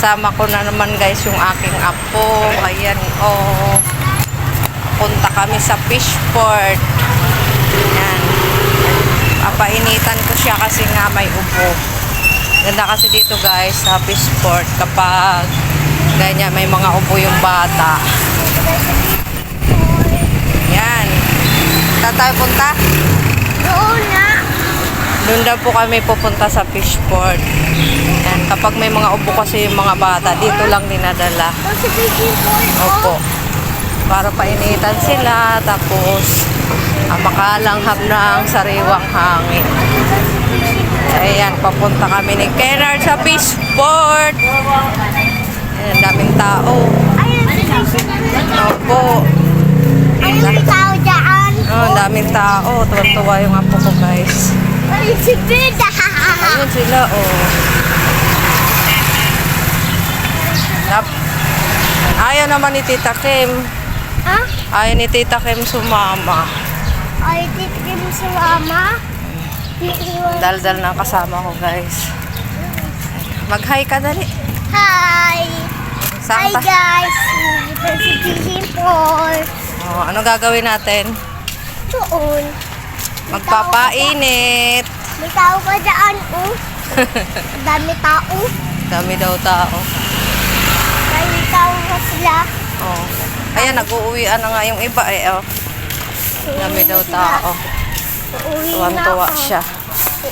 Sama ko na naman guys yung aking apo. Ayan, oh. Punta kami sa Fishport. Ayan. Papainitan ko siya kasi nga may ubo. Ganda kasi dito guys sa Fishport kapag ganyan may mga ubo yung bata. Ayan. Saan tayo punta? Doon na. Doon daw po kami pupunta sa Fishport. Yan, kapag may mga ubo kasi yung mga bata, dito lang dinadala. Doon sa fishing pool. Opo. Para painitan sila, tapos makalanghap ng sariwang hangin. Ayan, papunta kami ni Kennard sa Fishport. Ayan, daming tao. Ayun, sa fishing pool. Opo. Ayun, may tao dyan. Oh, daming tao. Tuwa-tuwa yung apo ko guys. Ayun, si Bida. Ayun sila, oh. Ayaw naman ni Tita Kim. Ha? Ayaw ni Tita Kim sumama. Ay, titigil mo sa mama. Daldal na kasama ko guys. Mag-hi ka dali. Hi! Saan Hi ta? guys! Dito si fishing pool. Oh, ano gagawin natin? Doon. Magpapainit. May tao ka dyan, oh. Dami tao. Dami daw tao. May tao ka sila. Oh. Ayan, nag-uuwian na nga yung iba eh. Oh. Dami daw tao. Uuwi na Tuwan-tuwa ako. siya.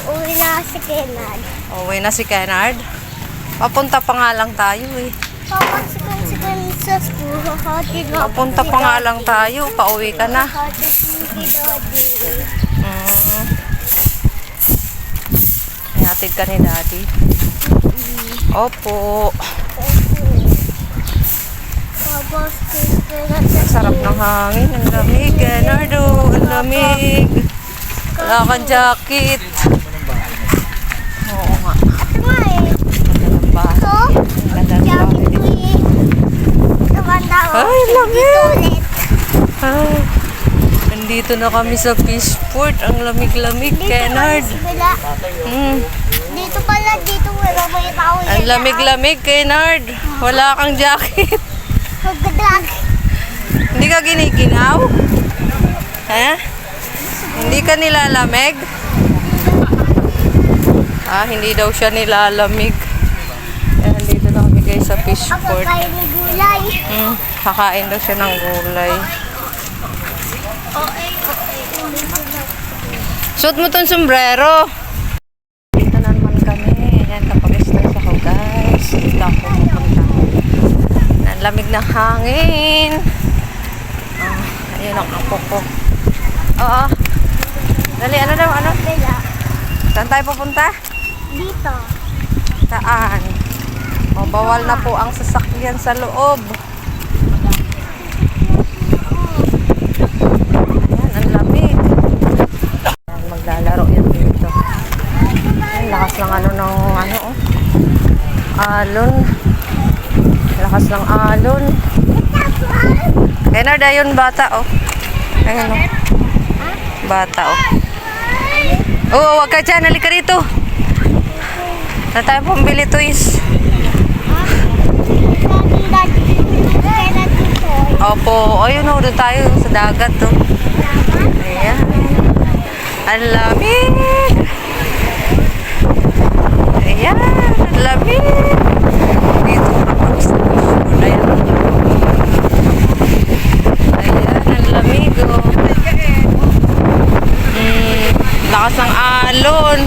Uuwi na si Kennard. Uwi na si Kennard. Papunta pa nga lang tayo eh. Papasok si Kennard sa school. Hatid na. Papunta pa nga lang tayo. Pauwi ka na. Hatid ni Daddy. Hatid ka ni Daddy. Opo. Tapos si Kennard sa Sarap ng hangin. Ang lamig. Kennard, oh. Ang lamig. Wala kang jacket. Oo nga. Ito nga eh. Ganda ng bahay. Ito. Ganda ng Jacket bahay. ko eh. Tumanda ko. Ay, lamig. Dito ulit. Ay, nandito na kami sa Fishport. Ang lamig-lamig, Dito Kennard. ulit sila. Dito pala, dito wala may tao. Ang lamig-lamig, Kennard. Wala kang jacket. Magdadrag. Hindi ka giniginaw? Ha? Hindi ka nilalamig? Hindi daw siya nilalamig. Nandito na kami guys sa Ako Fishport. kayo ni gulay. Kakain daw siya ng gulay. Okay. Suot mo tong sombrero. Dito na naman kami. Ayan, kapag stress ako guys. Dito ako pupunta. Ang lamig ng hangin. Ayun ang apo ko. Oo. Dali, ano daw? Ano? Kaya, Saan tayo pupunta? dito. Saan? O, bawal na po ang sasakyan sa loob. Ayan, ang lamig. Ayan, maglalaro yan dito. Ayan, lakas ng oh. Alon. Lakas ng alon. Kennard, ayun bata, oh. Ayun, oh. Bata, oh. Oh, wag ka dyan. Halika rito. Na tayo pambili toys. Opo. Ayun, oh. Doon tayo sa dagat, oh. Ayan. Ang lamig. Ayan. Ang lamig. Dito na kami sa Fishport. Ayan. Ayan. Ang lamig, oh. Lakas ng alon.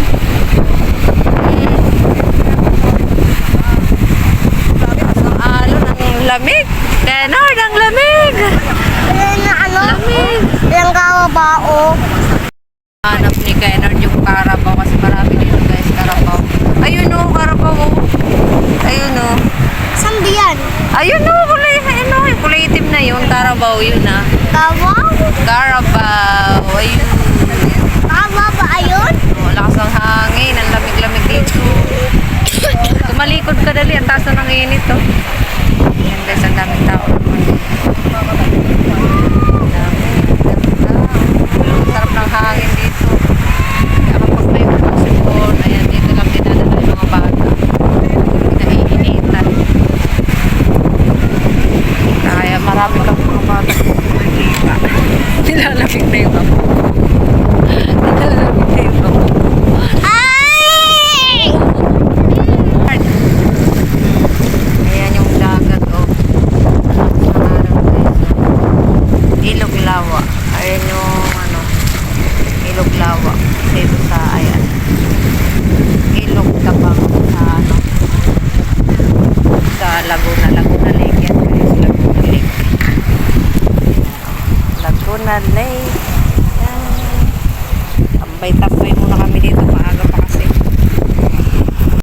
Lakas ng alon. Ang lamig. Kennard, ang lamig. Lamig. Ilang kawabao. Hanap ni Kennard yung Carabao kasi marami dito guys, Carabao. Ayun o, Carabao. Ayun o. Saan ba yan? Ayun o, kulay, ayun o, yung kulay itim na yun, Carabao yun ah. Kawaw? Carabao, ayun. Kawaw ba ayun? Oh, lakas ng hangin, ang lamig-lamig dito. Tumalikod ka dali, ang taas na ng init oh. Ayan guys, ang daming tao naman. Sarap ng hangin dito. Kaya kapag may sipon, ayan, dito lang dinadala yung mga bata. Pinaiinitan. Ayan yung ano, Ilog Lawa. Dito sa, ayan. Ilog Tabang sa ano, sa Laguna. Laguna Lake yan guys. Laguna Lake. Laguna Lake. Yan. Tambay